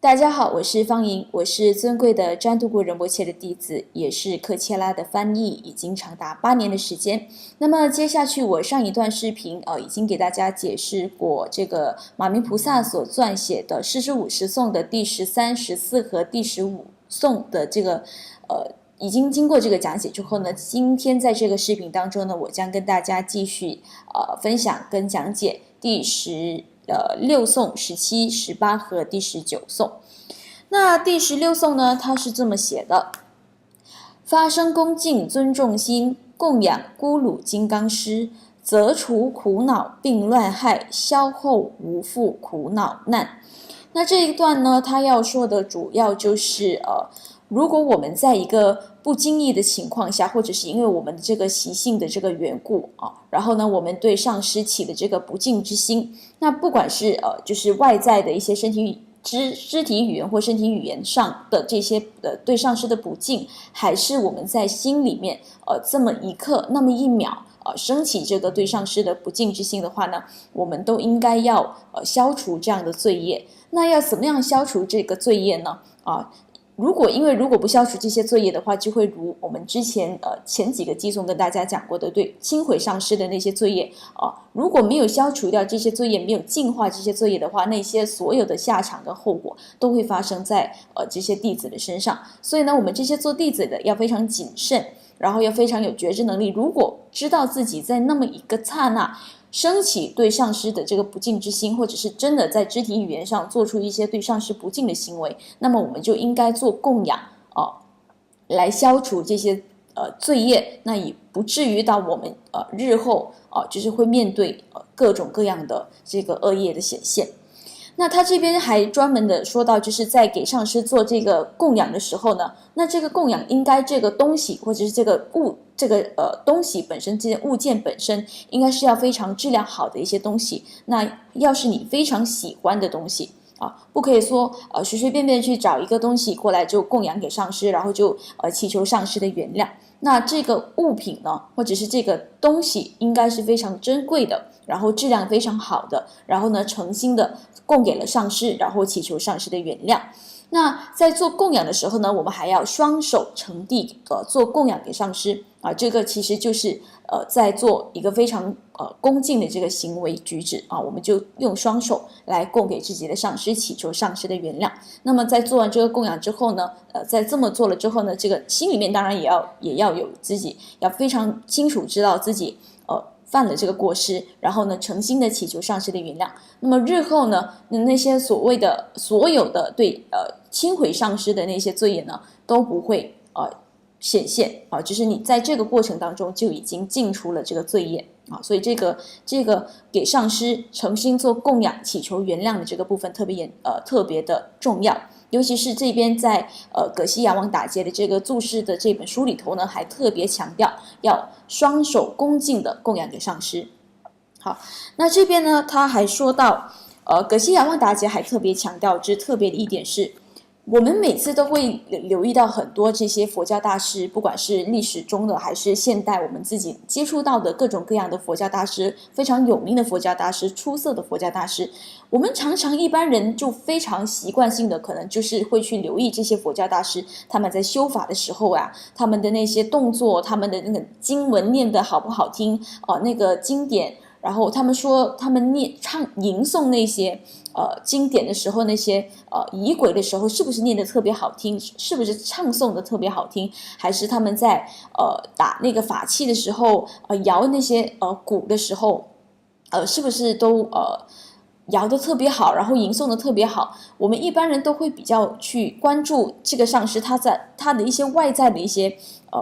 大家好，我是方莹，我是尊贵的占都古仁波切的弟子，也是克切拉的翻译，已经长达8年的时间。那么接下去我上一段视频已经给大家解释过这个马明菩萨所撰写的《45颂》的第13、14和第15颂的这个已经经过这个讲解之后呢，今天在这个视频当中呢，我将跟大家继续分享跟讲解第6颂、17、18和第19颂。那第16颂呢，它是这么写的：发生恭敬尊重心，供养咕噜金刚师，则除苦恼病乱害，消后无复苦恼难。那这一段呢，它要说的主要就是如果我们在一个不经意的情况下，或者是因为我们这个习性的这个缘故然后呢，我们对上师起的这个不敬之心，那不管是就是外在的一些肢体语言或身体语言上的这些对上师的不敬，还是我们在心里面这么一刻那么一秒升起这个对上师的不敬之心的话呢，我们都应该要消除这样的罪业。那要怎么样消除这个罪业呢？如果不消除这些罪业的话，就会如我们之前前几个偈颂跟大家讲过的，对轻毁上师的那些罪业如果没有消除掉这些罪业，没有净化这些罪业的话，那些所有的下场跟后果都会发生在这些弟子的身上。所以呢，我们这些做弟子的要非常谨慎，然后要非常有觉知能力。如果知道自己在那么一个刹那升起对上师的这个不敬之心，或者是真的在肢体语言上做出一些对上师不敬的行为，那么我们就应该做供养来消除这些罪业，那也不至于到我们日后就是会面对各种各样的这个恶业的显现。那他这边还专门的说到，就是在给上师做这个供养的时候呢，那这个供养应该这个东西或者是这个东西本身，这些物件本身应该是要非常质量好的一些东西。那要是你非常喜欢的东西不可以说随随便便去找一个东西过来就供养给上师，然后就祈求上师的原谅。那这个物品呢，或者是这个东西应该是非常珍贵的，然后质量非常好的，然后呢诚心的供给了上师，然后祈求上师的原谅。那在做供养的时候呢，我们还要双手承地做供养给上师这个其实就是在做一个非常恭敬的这个行为举止我们就用双手来供给自己的上师，祈求上师的原谅。那么在做完这个供养之后呢，在这么做了之后呢，这个心里面当然也要有自己要非常清楚知道自己犯了这个过失，然后呢诚心的祈求上师的原谅。那么日后呢，那些所有的对轻毁上师的那些罪业呢，都不会显现就是你在这个过程当中就已经尽除了这个罪业所以这个给上师诚心做供养祈求原谅的这个部分特别的重要。尤其是这边在葛西雅旺打结的这个注释的这本书里头呢，还特别强调要双手恭敬的供养给上师。好，那这边呢他还说到葛西雅旺达杰还特别强调特别的一点是，我们每次都会留意到很多这些佛教大师，不管是历史中的还是现代我们自己接触到的各种各样的佛教大师，非常有名的佛教大师，出色的佛教大师，我们常常一般人就非常习惯性的可能就是会去留意这些佛教大师他们在修法的时候他们的那些动作，他们的那个经文念得好不好听那个经典，然后他们说他们吟诵那些经典的时候，那些仪轨的时候，是不是念得特别好听，是不是唱诵的特别好听，还是他们在打那个法器的时候摇那些鼓的时候是不是都摇得特别好，然后吟诵得特别好。我们一般人都会比较去关注这个上师他的一些外在的一些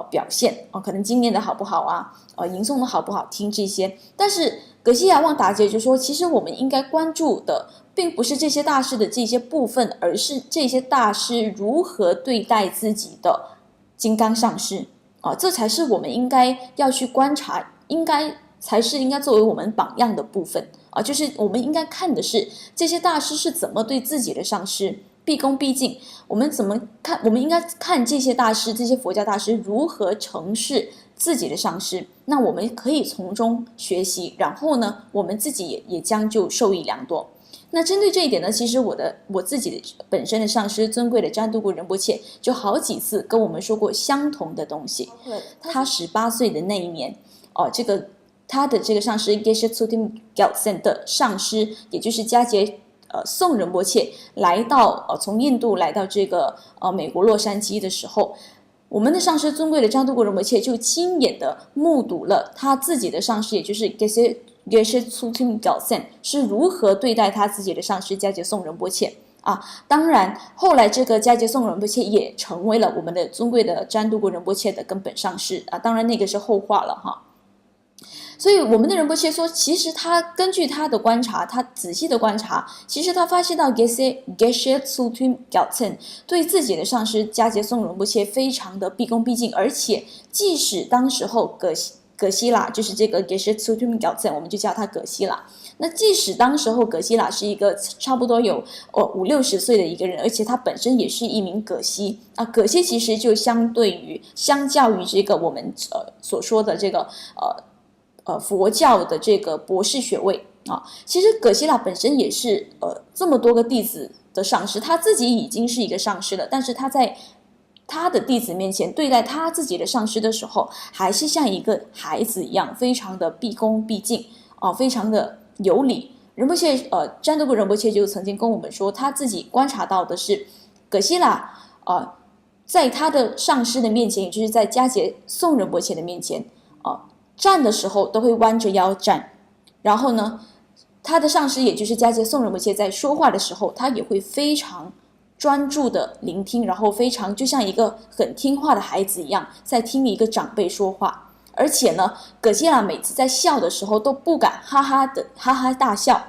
表现可能经念的好不好吟诵的好不好听这些。但是葛西雅旺达杰就说，其实我们应该关注的并不是这些大师的这些部分，而是这些大师如何对待自己的金刚上师这才是我们应该要去观察，应该作为我们榜样的部分就是我们应该看的是这些大师是怎么对自己的上师毕恭毕敬。我们应该看这些大师，这些佛教大师如何承事自己的上师，那我们可以从中学习，然后呢我们自己也将就受益良多。那针对这一点呢，其实我自己本身的上师尊贵的占都古仁波切就好几次跟我们说过相同的东西。他18岁的那一年，他的这个上师 Geshe Tsutim Gyaltsen 的上师，也就是迦杰宋仁波切来到从印度来到这个美国洛杉矶的时候，我们的上师尊贵的占都古仁波切就亲眼的目睹了他自己的上师，也就是 Geshe Tsutim Gyaltsen 是如何对待他自己的上师迦杰宋仁波切啊。当然后来这个迦杰宋仁波切也成为了我们的尊贵的占都古仁波切的根本上师啊，当然那个是后话了哈。所以我们的仁波切说，其实他根据他的观察，他仔细的观察，其实他发现到 Geshe Tsutim Gyaltsen 对自己的上师迦杰宋仁波切非常的毕恭毕敬，而且即使当时候葛西拉就是这个 Geshe Tsutim Gyaltsen， 我们就叫他葛西拉。那即使当时候葛西拉是一个差不多有50-60岁的一个人，而且他本身也是一名葛西啊。葛西其实就相较于这个我们所说的这个佛教的这个博士学位啊，其实葛西拉本身也是这么多个弟子的上师，他自己已经是一个上师了，但是他在他的弟子面前对待他自己的上师的时候，还是像一个孩子一样，非常的毕恭毕敬啊，非常的有礼。仁波切占都古仁波切就曾经跟我们说，他自己观察到的是葛西拉在他的上师的面前，也就是在迦杰宋仁波切的面前站的时候都会弯着腰站，然后呢，他的上师也就是迦杰宋仁波切在说话的时候，他也会非常专注的聆听，然后非常就像一个很听话的孩子一样，在听一个长辈说话。而且呢，葛西拉每次在笑的时候都不敢哈哈大笑，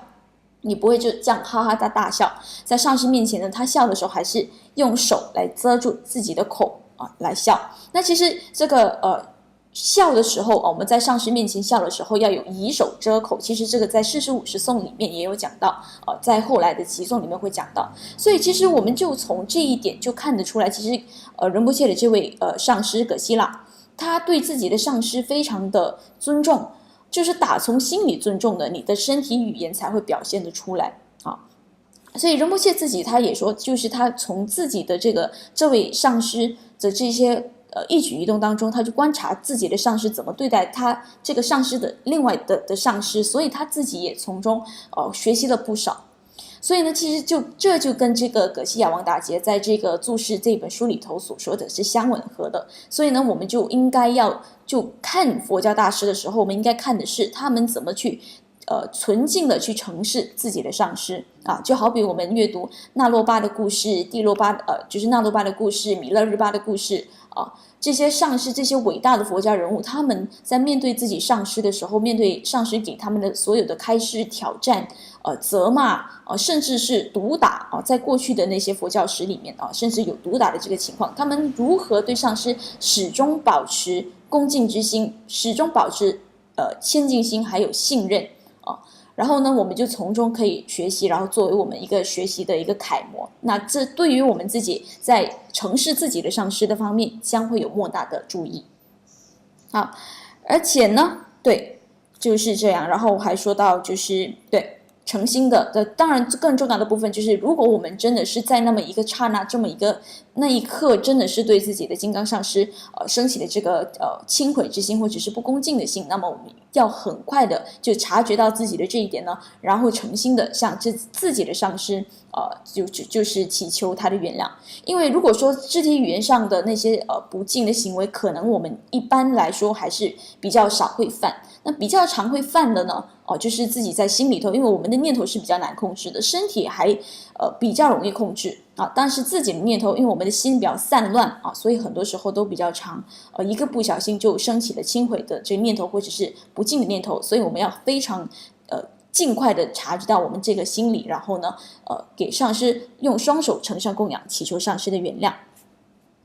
你不会就这样哈哈大笑，在上师面前呢，他笑的时候还是用手来遮住自己的口来笑。那其实这个笑的时候我们在上师面前笑的时候要有以手遮口，其实这个在世事五十颂里面也有讲到在后来的集颂里面会讲到。所以其实我们就从这一点就看得出来，其实仁波切的这位上师葛西拉，他对自己的上师非常的尊重，就是打从心里尊重的，你的身体语言才会表现得出来啊。所以仁波切自己他也说，就是他从自己的这位上师的这些一举一动当中，他就观察自己的上师怎么对待他这个上师的另外的上师，所以他自己也从中学习了不少。所以呢，其实这就跟这个葛西亚王达杰在这个注释这本书里头所说的是相吻合的。所以呢，我们就应该就看佛教大师的时候，我们应该看的是他们怎么去纯净的去承事自己的上师啊。就好比我们阅读那洛巴的故事，就是那洛巴的故事，弥勒日巴的故事啊，这些上师，这些伟大的佛家人物，他们在面对自己上师的时候，面对上师给他们的所有的开示、挑战、责骂甚至是毒打在过去的那些佛教史里面甚至有毒打的这个情况，他们如何对上师始终保持恭敬之心，始终保持谦敬心，还有信任然后呢，我们就从中可以学习，然后作为我们一个学习的一个楷模。那这对于我们自己在承事自己的上师的方面，将会有莫大的注意。好，而且呢，对，就是这样。然后还说到，就是对诚心的，当然更重要的部分就是，如果我们真的是在那么一个刹那，那一刻，真的是对自己的金刚上师升起的这个轻毁之心，或者是不恭敬的心，那么我们要很快的就察觉到自己的这一点呢，然后诚心的向自己的上师就是祈求他的原谅。因为如果说肢体语言上的那些不敬的行为，可能我们一般来说还是比较少会犯。那比较常会犯的呢就是自己在心里头，因为我们的念头是比较难控制的，身体还比较容易控制但是自己的念头，因为我们的心比较散乱所以很多时候都比较长一个不小心就升起了轻毁的这个念头，或者是不敬的念头，所以我们要非常尽快的察觉到我们这个心理，然后呢给上师用双手呈上供养，祈求上师的原谅。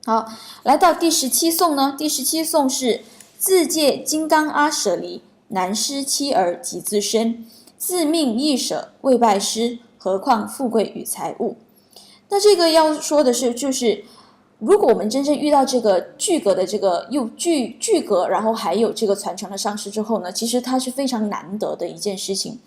好，来到第17颂呢，第17颂是自戒金刚阿舍离，难施妻儿及自身，自命亦舍未拜师，何况富贵与财物。那这个要说的是，就是如果我们真正遇到这个具格的这个又具格，然后还有这个传承的上师之后呢，其实它是非常难得的一件事情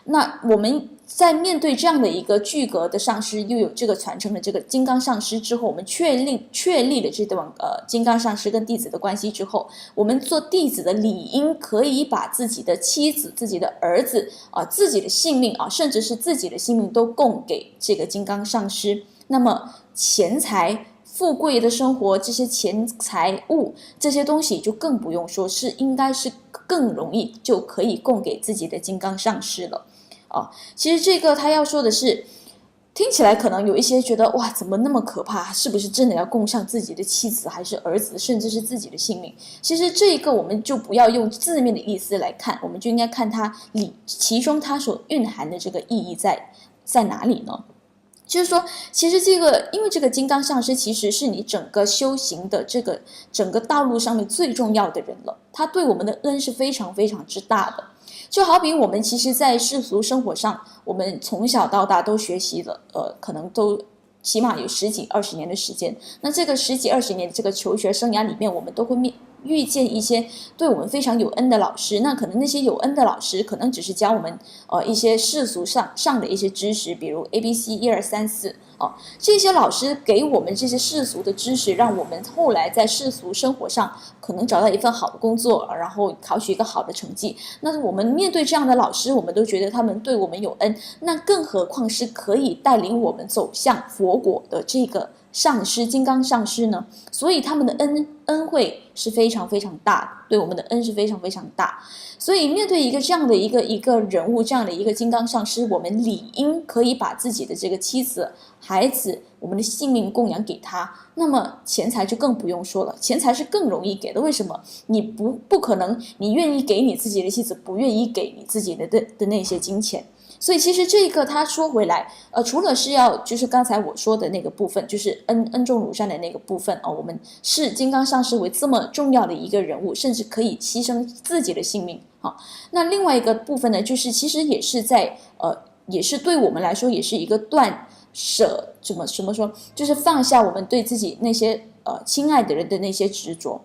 那我们在面对这样的一个巨格的上师，又有这个传承的这个金刚上师之后，我们确立了这段金刚上师跟弟子的关系之后，我们做弟子的理应可以把自己的妻子、自己的儿子自己的性命甚至是自己的性命都供给这个金刚上师。那么钱财、富贵的生活，这些钱财物这些东西就更不用说，是应该是更容易就可以供给自己的金刚上师了。其实这个他要说的是，听起来可能有一些觉得哇，怎么那么可怕？是不是真的要供上自己的妻子，还是儿子，甚至是自己的性命？其实这个我们就不要用字面的意思来看，我们就应该看它其中它所蕴含的这个意义在哪里呢？就是说，其实因为这个金刚上师其实是你整个修行的这个整个道路上面最重要的人了，他对我们的恩是非常非常之大的。就好比我们其实在世俗生活上，我们从小到大都学习了可能都起码有10几20年的时间。那这个10几20年的这个求学生涯里面，我们都会遇见一些对我们非常有恩的老师。那可能那些有恩的老师可能只是教我们一些世俗上的一些知识，比如 ABC 1 2 3 4这些老师给我们这些世俗的知识，让我们后来在世俗生活上可能找到一份好的工作，然后考取一个好的成绩。那我们面对这样的老师，我们都觉得他们对我们有恩，那更何况是可以带领我们走向佛果的这个上师，金刚上师呢？所以他们的恩惠是非常非常大的，对我们的恩是非常非常大。所以面对这样的一个人物，这样的一个金刚上师，我们理应可以把自己的这个妻子、孩子、我们的性命供养给他。那么钱财就更不用说了，钱财是更容易给的。为什么？你不可能，你愿意给你自己的妻子，不愿意给你自己的那些金钱。所以其实这个他说回来，除了是要就是刚才我说的那个部分，就是恩重如山的那个部分我们视金刚上师为这么重要的一个人物，甚至可以牺牲自己的性命那另外一个部分呢，就是其实也是也是对我们来说也是一个断舍，怎么说，就是放下我们对自己那些亲爱的人的那些执着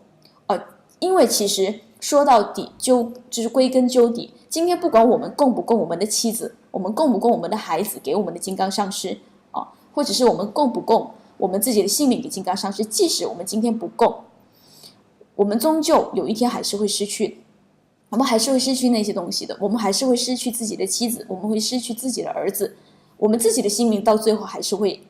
因为其实说到底就是归根究底，今天不管我们供不供我们的妻子，我们供不供我们的孩子给我们的金刚上师或者是我们供不供我们自己的性命给金刚上师，即使我们今天不供，我们终究有一天还是会失去的，我们还是会失去那些东西的，我们还是会失去自己的妻子，我们会失去自己的儿子，我们自己的性命到最后还是会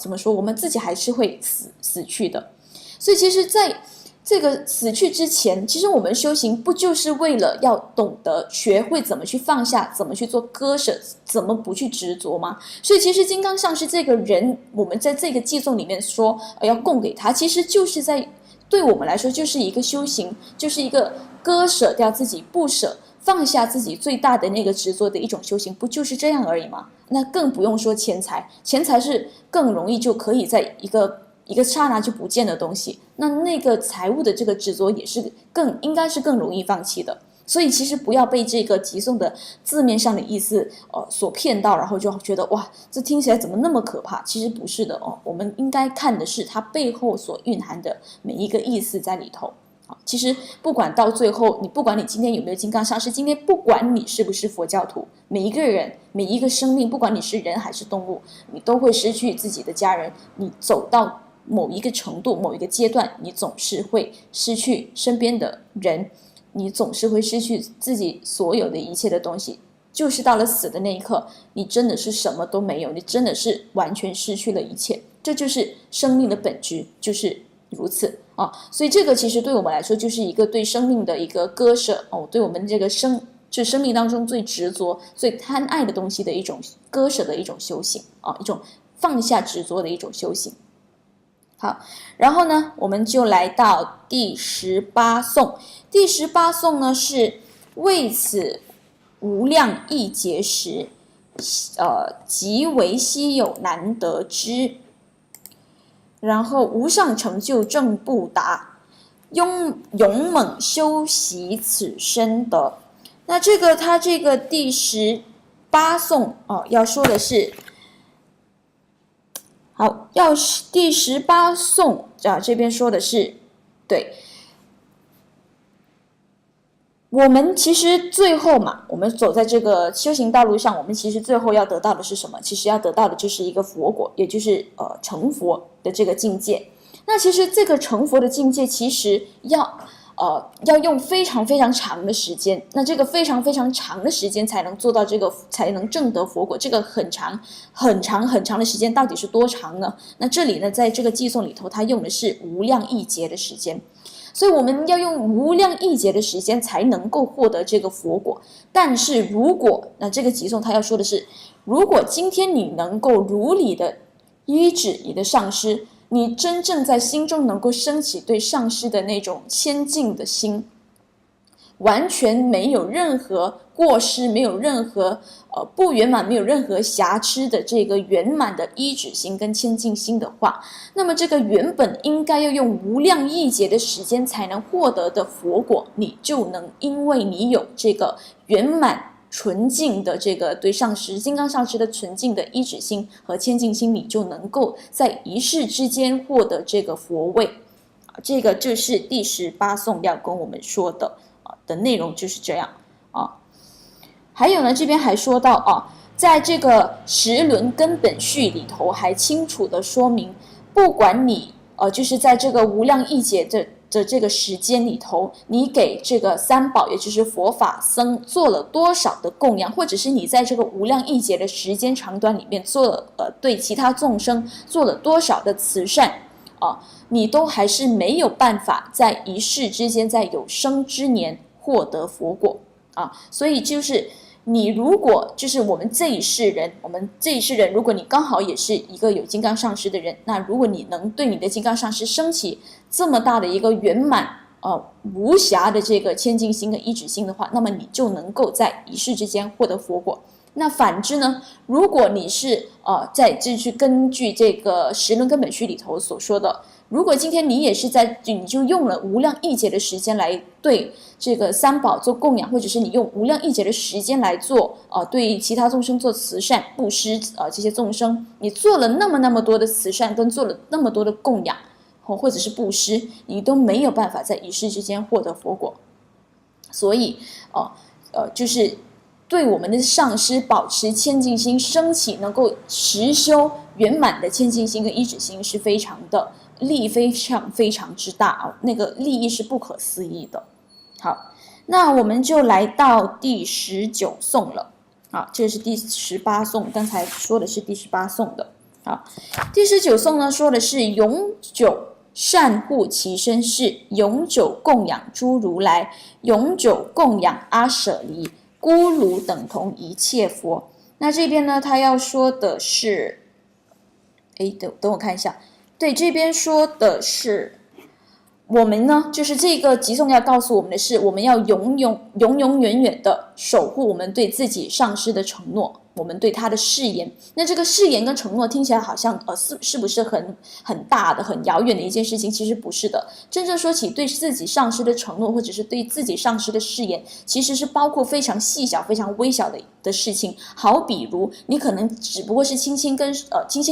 怎么说，我们自己还是会死去的。所以其实在这个死去之前，其实我们修行不就是为了要懂得学会怎么去放下，怎么去做割舍，怎么不去执着吗？所以其实金刚上师这个人，我们在这个偈颂里面说要供给他，其实就是在对我们来说就是一个修行，就是一个割舍掉自己，不舍放下自己最大的那个执着的一种修行，不就是这样而已吗？那更不用说钱财，钱财是更容易就可以在一个刹那就不见的东西，那个财务的这个执着也是应该是更容易放弃的。所以其实不要被这个偈颂的字面上的意思所骗到，然后就觉得哇，这听起来怎么那么可怕？其实不是的我们应该看的是它背后所蕴含的每一个意思在里头。其实不管到最后，不管你今天有没有金刚上师，今天不管你是不是佛教徒，每一个人每一个生命，不管你是人还是动物，你都会失去自己的家人，你走到某一个程度某一个阶段，你总是会失去身边的人，你总是会失去自己所有的一切的东西，就是到了死的那一刻，你真的是什么都没有，你真的是完全失去了一切，这就是生命的本质，就是如此所以这个其实对我们来说就是一个对生命的一个割舍对我们这个生命当中最执着最贪爱的东西的一种割舍的一种修行一种放下执着的一种修行。好，然后呢我们就来到第18颂。第18颂呢是为此无量亿劫时极为稀有难得之，然后无上成就正不达，勇猛修习此身德。那他这个第18颂要说的是好，第18颂这边说的是对我们其实最后嘛，我们走在这个修行道路上，我们其实最后要得到的是什么？其实要得到的就是一个佛果，也就是成佛的这个境界。那其实这个成佛的境界，其实要用非常非常长的时间。那这个非常非常长的时间才能做到这个，才能证得佛果。这个很长很长很长的时间到底是多长呢？那这里呢，在这个偈颂里头，它用的是无量亿劫的时间。所以我们要用无量亿劫的时间才能够获得这个佛果。但是如果那这个偈颂他要说的是，如果今天你能够如理的依止你的上师，你真正在心中能够升起对上师的那种谦敬的心，完全没有任何过失，没有任何不圆满，没有任何瑕疵的这个圆满的依止心跟谦敬心的话，那么这个原本应该要用无量亿劫的时间才能获得的佛果，你就能因为你有这个圆满纯净的这个对上师金刚上师的纯净的依止心和谦敬心，你就能够在一世之间获得这个佛位。这个就是第18颂要跟我们说的内容就是这样啊。还有呢，这边还说到啊，在这个十轮根本序里头还清楚的说明，不管你就是在这个无量亿劫的这个时间里头，你给这个三宝也就是佛法僧做了多少的供养，或者是你在这个无量亿劫的时间长短里面做了对其他众生做了多少的慈善你都还是没有办法在一世之间，在有生之年获得佛果所以就是你如果就是我们这一世人，如果你刚好也是一个有金刚上师的人，那如果你能对你的金刚上师升起这么大的一个圆满无瑕的这个谦敬心跟依止心的话，那么你就能够在一世之间获得佛果。那反之呢，如果你是去根据这个十轮根本序里头所说的，如果今天你也是你就用了无量亿劫的时间来对这个三宝做供养，或者是你用无量亿劫的时间来做对其他众生做慈善布施这些众生，你做了那么多的慈善跟做了那么多的供养或者是布施，你都没有办法在一世之间获得佛果。所以就是对我们的上师保持谦敬心，升起能够实修圆满的谦敬心跟依止心，是非常的利，非常非常之大那个利益是不可思议的。好，那我们就来到第19颂了这是第18颂，刚才说的是第18颂的第19颂呢，说的是永久善护其身世，永久供养诸如来，永久供养阿舍离，孤卢等同一切佛。那这边呢，他要说的是等我看一下，对，这边说的是我们呢，就是这个偈颂要告诉我们的是，我们要永永远远的守护我们对自己上师的承诺，我们对他的誓言。那这个誓言跟承诺听起来好像是不是很大的很遥远的一件事情？其实不是的。真正说起对自己上师的承诺，或者是对自己上师的誓言，其实是包括非常细小非常微小的事情。好比如你可能只不过是轻轻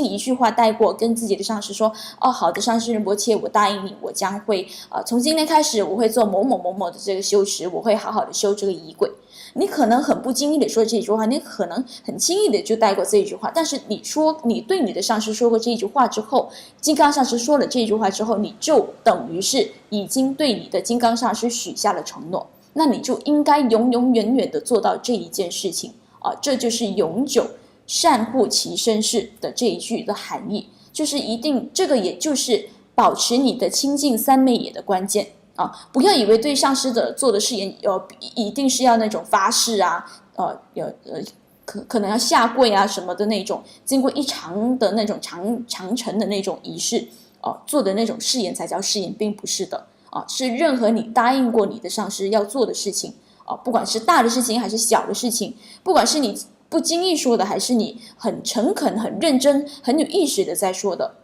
一句话带过，跟自己的上师说好的，上师仁波切，我答应你，我将会从今天开始我会做某某某某的这个修持，我会好好的修这个仪轨。你可能很不经意的说这一句话，你可能很轻易的就带过这一句话，但是你对你的上师说过这一句话之后，金刚上师说了这一句话之后，你就等于是已经对你的金刚上师许下了承诺，那你就应该永远的做到这一件事情这就是永久善护其身世的这一句的含义，就是一定这个也就是保持你的清净三昧也的关键不要以为对上师的做的誓言一定是要那种发誓可能要下跪什么的那种，经过一长的那种长程的那种仪式做的那种誓言才叫誓言，并不是的是任何你答应过你的上师要做的事情不管是大的事情还是小的事情，不管是你不经意说的，还是你很诚恳很认真很有意识的在说的，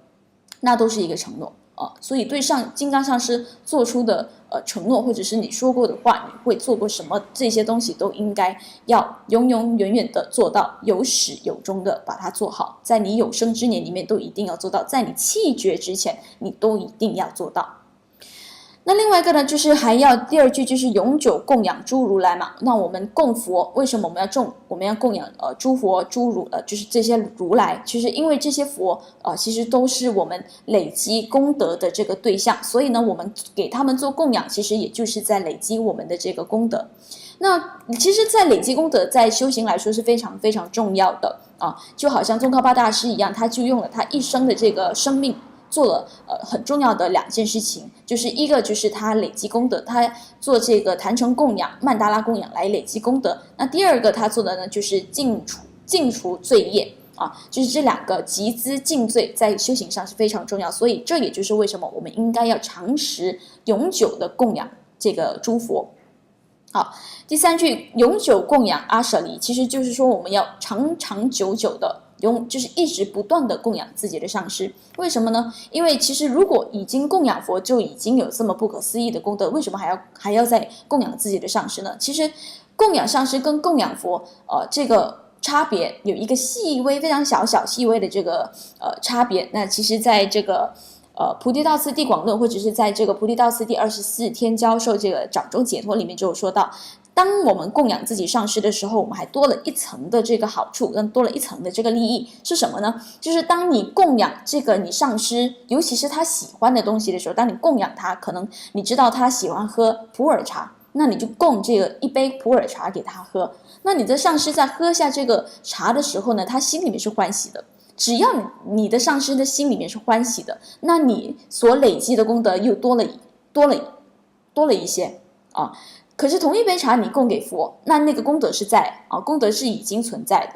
那都是一个承诺所以对金刚上师做出的承诺，或者是你说过的话，你会做过什么，这些东西都应该要永远的做到，有始有终的把它做好，在你有生之年里面都一定要做到，在你气绝之前你都一定要做到。那另外一个呢，就是还要第二句就是永久供养诸如来嘛。那我们供佛，为什么我们要供养诸佛诸如就是这些如来？其实因为这些佛其实都是我们累积功德的这个对象，所以呢，我们给他们做供养，其实也就是在累积我们的这个功德。那其实，在累积功德，在修行来说是非常非常重要的就好像宗喀巴大师一样，他就用了他一生的这个生命。做了很重要的2件事情，就是一个就是他累积功德，他做这个坛城供养、曼达拉供养来累积功德。那第二个他做的呢，就是净除罪业就是这2个集资净罪，在修行上是非常重要。所以这也就是为什么我们应该要长时永久的供养这个诸佛。好，第3句永久供养阿舍离，其实就是说我们要长长久久的。就是一直不断的供养自己的上师，为什么呢？因为其实如果已经供养佛就已经有这么不可思议的功德，为什么还要再供养自己的上师呢？其实供养上师跟供养佛这个差别有一个非常细微的这个差别。那其实在这个菩提道次第广论，或者是在这个菩提道次第24天教授这个掌中解脱里面就有说到，当我们供养自己上师的时候，我们还多了一层的这个好处，跟多了一层的这个利益是什么呢？就是当你供养这个你上师，尤其是他喜欢的东西的时候，当你供养他，可能你知道他喜欢喝普洱茶，那你就供这个一杯普洱茶给他喝。那你的上师在喝下这个茶的时候呢，他心里面是欢喜的。只要你的上师的心里面是欢喜的，那你所累积的功德又多了一些可是同一杯茶你供给佛，那个功德是在功德是已经存在的。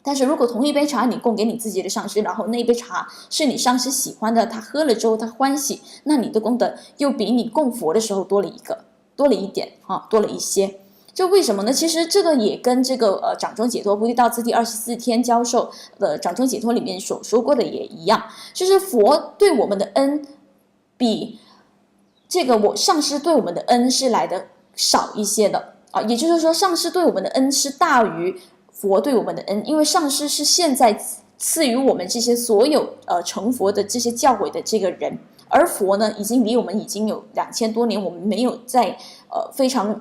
但是如果同一杯茶你供给你自己的上师，然后那一杯茶是你上师喜欢的，他喝了之后他欢喜，那你的功德又比你供佛的时候多了一点多了一些。这为什么呢？其实这个也跟这个掌中解脱菩提道次第24天教授的掌中解脱里面所说过的也一样，就是佛对我们的恩比这个我上师对我们的恩是来的少一些的也就是说上师对我们的恩是大于佛对我们的恩，因为上师是现在赐予我们这些所有成佛的这些教诲的这个人，而佛呢已经离我们已经有2000多年，我们没有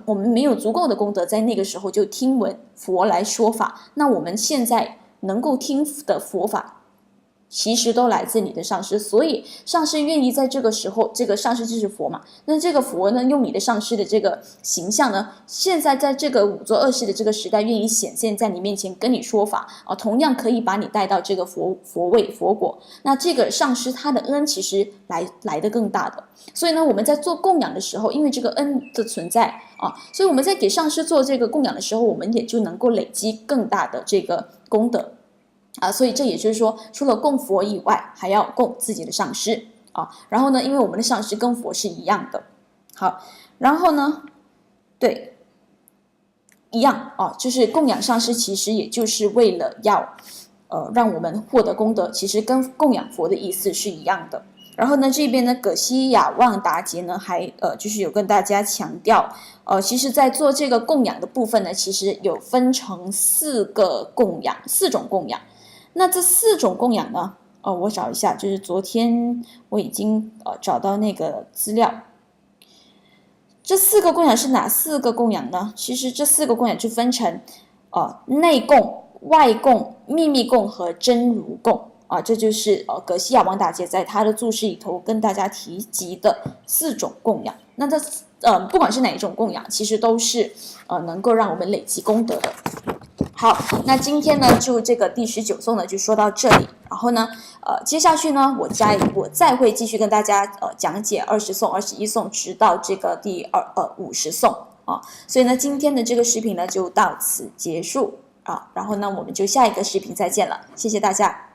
我们没有足够的功德在那个时候就听闻佛来说法，那我们现在能够听的佛法其实都来自你的上师，所以上师愿意在这个时候，这个上师就是佛嘛，那这个佛呢用你的上师的这个形象呢，现在在这个五浊恶世的这个时代愿意显现在你面前跟你说法同样可以把你带到这个佛位佛果，那这个上师他的恩其实来得更大的。所以呢我们在做供养的时候，因为这个恩的存在所以我们在给上师做这个供养的时候，我们也就能够累积更大的这个功德所以这也就是说，除了供佛以外，还要供自己的上师然后呢，因为我们的上师跟佛是一样的，好，然后呢，对，一样就是供养上师，其实也就是为了要让我们获得功德，其实跟供养佛的意思是一样的。然后呢，这边呢，葛西雅旺达杰呢，还就是有跟大家强调，其实在做这个供养的部分呢，其实有分成4种供养。那这4种供养呢，我找一下，就是昨天我已经找到那个资料。这4个供养是哪4个供养呢？其实这4个供养就分成内供、外供、秘密供和真如供这就是葛西亚王大姐在他的注释里头跟大家提及的4种供养。那这不管是哪一种供养，其实都是能够让我们累积功德的。好，那今天呢，就这个第19颂呢，就说到这里。然后呢，接下去呢，我再会继续跟大家讲解20颂、21颂，直到这个第50颂所以呢，今天的这个视频呢，就到此结束然后呢，我们就下一个视频再见了，谢谢大家。